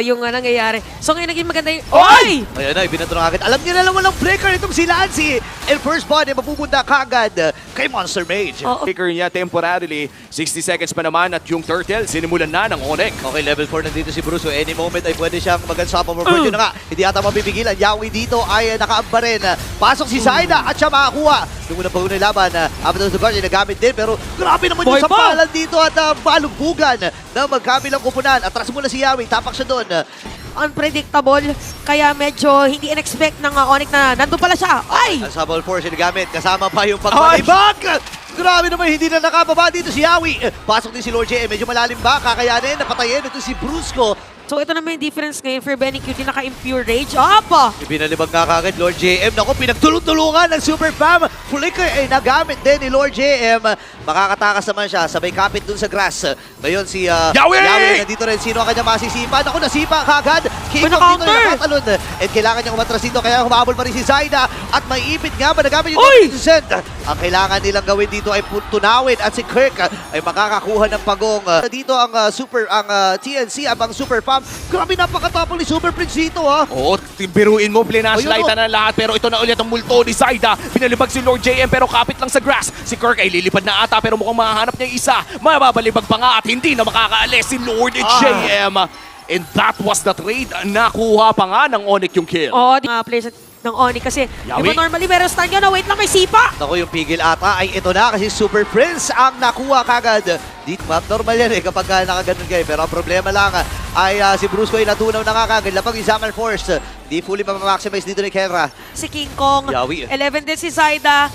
yung nangyayari. So ngayon naging maganda yung... Oy! Ayan na, ibinato na agad. Alam niyo na lang walang breaker itong si Lancy. And first body, mapupunta kagad kay Monster Mage. Breaker niya temporarily. 60 seconds pa naman at yung Turtle, sinimulan na ng Onyx. Okay, level 4 nandito si Bruce. So any moment ay pwede siyang mag-unstoppable. Yun na nga, hindi ata mapipigilan. Yawi dito ay nakaamba rin. Pasok si Zaida at siya makakuha. Nung unang pag-unang laban, Abaddon of the Guardian nagamit din. Pero grabe naman yung sampalan dito at balugbugan na magkabilang kupunan. Atras muna si Yawi, tapak siya doon. Unpredictable, kaya medyo hindi in-expect ng Onyx na nandun pala siya. Ay! Unstoppable Force yung nagamit. Kasama pa yung pagbalibag. Grabe naman, hindi na nakababa dito si Yawi. Pasok din si Lord JM. Medyo malalim ba? Kakayanin, napatayin ito si Brusco. So ito naman yung difference ngayon for Benny Cutie, naka-impure rage. Opo! Ibinalibag nga kagad Lord JM. Naku, pinagtulong-tulungan ng Super Fam. Flicker ay nagamit din ni Lord JM. Makakatakas naman siya. Sabay kapit dun sa grass. Ngayon si Yawi! nandito rin. Sino ang kanyang masisipa? Naku, nasipa kagad. King of dito nakatalon. And kailangan niyang umatras dito. Kaya humabol pa rin si Zaida. At may ipit nga ba? Nagamit yung Vincent. Ang kailangan nilang gawin dito ay tunawin. At si Kirk ay makakakuha ng pagong. Dito ang TNC, abang Super Fam. Grabe, napakatapang ni Super Prince dito, ha? Oo, biruin mo, plinashlightan na lahat. Pero ito na ulit ang multo ni Zaida. Pinalibag si Lord JM pero kapit lang sa grass. Si Kirk ay lilipad na ata pero mukhang mahahanap niya yung isa. Mababalibag pa nga at hindi na makakaalis si Lord JM. And that was the trade. Nakuha pa nga ng Onyx yung kill. Oo, players ng Onyx kasi Yawi. di ba normally meron stun yun na wait lang, may sipa! Naku, yung pigil ata ay ito na kasi Super Prince ang nakuha kagad. Di normal yan kapag nakaganon kayo. Pero ang problema lang ay si Brusco ay natunaw na nga kagad. Lapag yung Zaman Force. Di fully ma-maximize dito ni Kenra. Si King Kong, Yawi. 11 din si Zaida.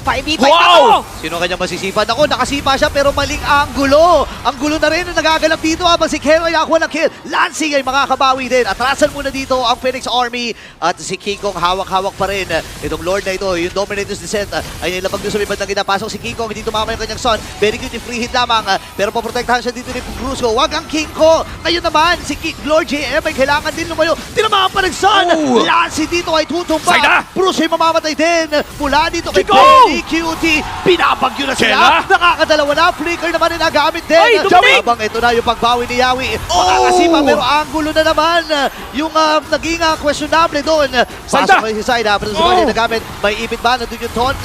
5v5 Wow! Sino kanyang masisipa? Naku, nakasipa siya pero maling anggulo. Ang gulo na rin na nagaganap dito habang si Kenra ay nakuha ng kill. Lansing ay makakabawi din. Atrasan muna dito ang Phoenix Army. At si King Kong hawak-hawak pa rin. Itong Lord na ito, yung Dominator's Descent ay nilabag doon sa may bandang ginapasok si King Kong. Hindi tumama yung kanyang son. Very good yung free hit lamang. Pero paprotektahan siya dito ni Brusco. Wag ang King Kong. Ngayon naman, si Lord JM ay kailangan din lumayo. Tinamaan pa ng son. Lansing dito ay tutumba. Zaida! Bruce ay mamamatay din. Mula dito kay King Cutie, pinabagyo na sila. Kela? Nakakadalawa na. Flicker naman na nagamit din. Ay, Dominic! Habang ito na yung pagbawi ni Yawi. Makakasipa pero angulo na naman. Yung naging questionable doon. Pasok kay si Zaida. Pero sa kanya nagamit. May ipit ba? Nandun yung taunt.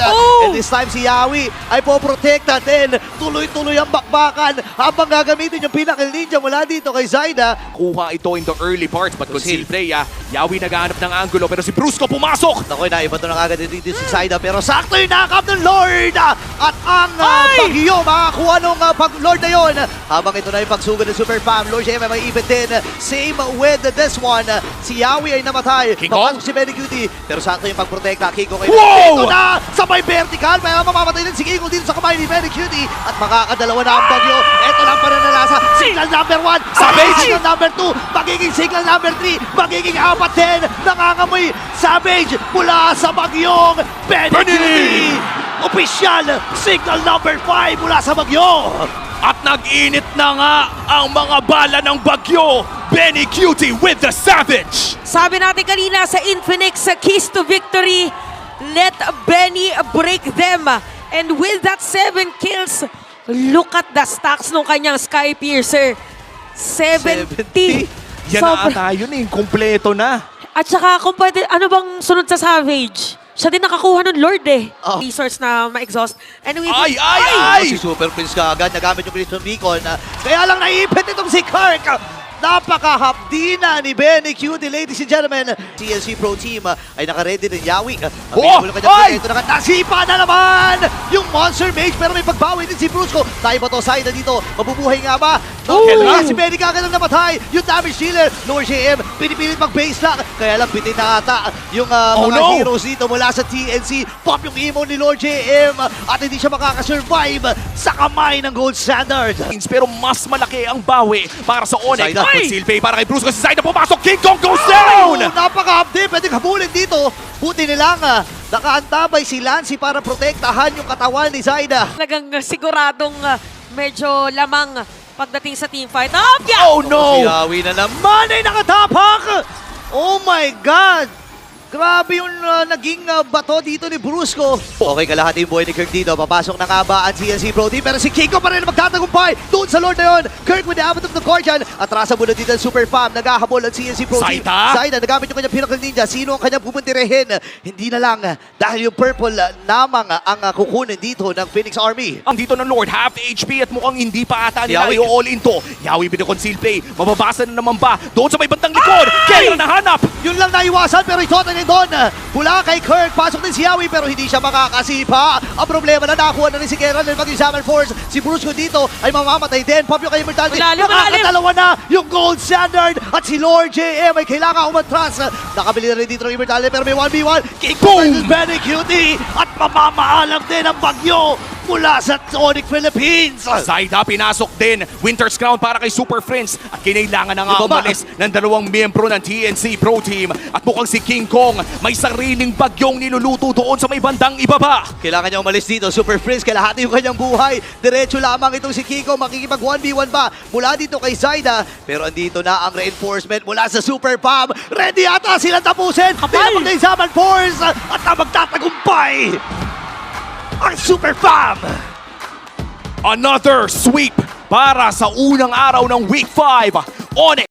And this time si Yawi ay poprotekta din. Tuloy-tuloy ang bakbakan. Habang gagamitin yung pinakil ninja mula dito kay Zaida. Kuha ito in the early parts but conceal play. Yawi naghahanap ng angulo pero si Brusco pumasok. Naku, naiba to na kagad dito si Zaida. Pero sakto yung nakap ng Lord. At ang bagyo makakuha nung Lord na yun. Habang ito na yung pagsugod ng Super Fam. Lord JM may ipit din. Same with this one. Si Yawi ay namatay. King Kong? Papasok si Benny Cutie. Pero sakto yung pagprotekta. King Kong ay Wow! dito na sa may vertical. May mamamatay din si King Kong dito sa kamay ni Benny Cutie. At makakadalawa na ang bagyo. Ito lang pa rin nalasa. Signal number 1. Savage! Signal number 2. Magiging signal number 3. Magiging 4 din. Nangangamoy Savage mula sa bagyong Benny Cutie. Official signal number 5 mula sa bagyo. At nag-init na nga ang mga bala ng bagyo. Benny Cutie with the Savage. Sabi natin kanina sa Infinix, sa Keys to Victory, let Benny break them. And with that 7 kills, look at the stacks ng kanyang Sky Piercer. 70. Yan na ata yun kompleto na. At saka kung pwede, ano bang sunod sa Savage? Siya din nakakuha ng Lord eh. Resource na ma-exhaust. Anyway, Si Super Prince kaagad nagamit yung Crystal Beacon. Kaya lang naipit itong si Kirk. Napakahapdi na ni Benny Cutie, ladies and gentlemen. TNC Pro Team ay nakaready din. Yawi. Ito na nasipa na naman yung Monster Mage pero may pagbawi din si Brusco. Tayo ba to? Zaida dito. Mabubuhay nga ba? Si Benny kagad ang namatay. Yung damage dealer. Lord JM pinipilit mag-base lang. Kaya lang bitin na ata yung mga heroes dito mula sa TNC. Pop yung emo ni Lord JM at hindi siya makakasurvive sa kamay ng Gold Standard. Pero mas malaki ang bawi para sa Onyx. Zaida. Conceal play para kay Brusco. Si Zaida pumasok. King Kong goes down! Napaka-update. Pwede habulin dito. Buti nilang nakaantabay si Lancy para protektahan yung katawan ni Zaida. talagang siguradong medyo lamang pagdating sa teamfight. Oh no! Si Yawi na naman ay nakatapak! Oh my God! Grabe yung naging bato dito ni Brusco. Okay, kalahati yung buhay ni Kirk dito. Papasok na nga ba ang CNC Pro Team? Pero si Kiko pa rin magtatagumpay doon sa Lord na yun. Kirk with the abbot of the court dyan. Atrasa muna dito ang Super Fam. Naghahabol ang CNC Pro Team. Saida, nagamit yung kanyang Pinnacle Ninja. Sino ang kanyang pupuntirehin? Hindi na lang dahil yung purple lamang ang kukunin dito ng Phoenix Army. Ang dito ng Lord, half HP at mukhang hindi pa ata nila Yawi. i-all into. Yawi with the conceal play. Mababasa na naman ba? Doon sa may bandang likod. Kaya nahanap. Yun lang naiwasan pero ito na doon. Mula kay Kirk, pasok din si Yawi pero hindi siya makakasipa. Ang problema na nakuha na rin si Gerald ng maging Summer Force. Si Brusco dito ay mamamatay din. Pop yung kay Immortality. Malalim, Nakakadalawa na yung gold standard. At si Lord JM ay kailangan umatras. Nakabili na rin dito ng Immortality pero may 1v1. King versus Benny Cutie. At mamamaalam din ang bagyo mula sa Tonic Philippines. Zaida pinasok din. Winter's Crown para kay Super Friends. At kinailangan na nga Ibaba. umalis ng dalawang miyembro ng TNC Pro Team. At mukhang si King Kong may sariling bagyong niluluto doon sa may bandang ibaba. Kailangan niya umalis dito. Super Prince, kalahati yung kanyang buhay. Diretso lamang itong si Kiko. Makikipag 1v1 ba mula dito kay Zaida. Pero andito na ang reinforcement mula sa Super Pam. Ready ata silang tapusin. Pinapag na yung Zaman Force. At na magtatagumpay ang Super Pam. Another sweep para sa unang araw ng Week 5. Onyx